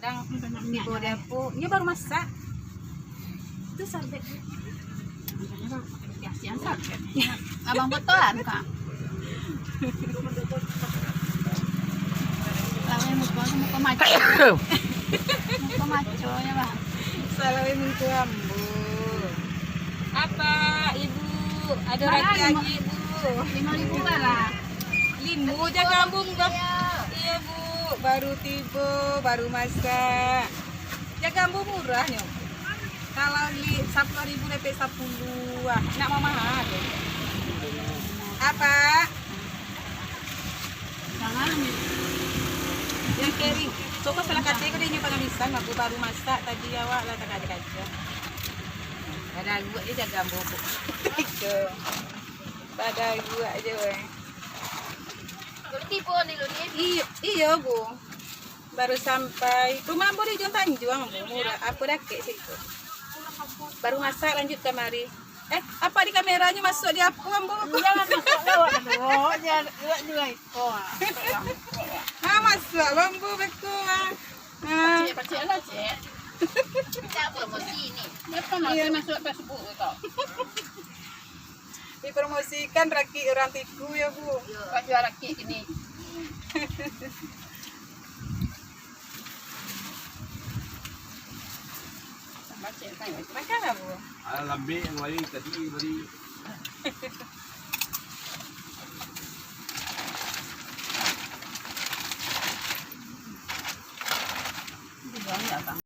kadang di bawah dapur ini baru masak itu sarbet Kasihan sakit. Abang betulan kak. Lalu muka maco. Muka maco ya bang. salawe muka ambu apa ibu ada lagi lagi ibu 5.000 lah. limbu jaga ambung dah iya bu baru tiba baru masak jaga ambu murahnya kalau beli 10.000 lebih 10 wah nak mama ada apa Jangan yang kering coba salah kata aku dia pengamisan aku baru masak tadi awak lah tak ada kaca ada gua dia jaga ambu itu pada gua aja weh tipu nih lo dia. Iya bu baru sampai rumah ambu di Ujung Tanjuang bu murah apa dah kek situ baru masak lanjut kemari apa di kameranya masuk di apa ambu Jangan masuk lewat dulu. Jangan juga itu. masuk bambu beku Pacik lah cik. Cik promosi ini. Apa masih masuk Facebook kau? dipromosikan raki orang tiku ya bu Kau jual rakit ini. Baca kan? makan lah bu Lambe yang lain tadi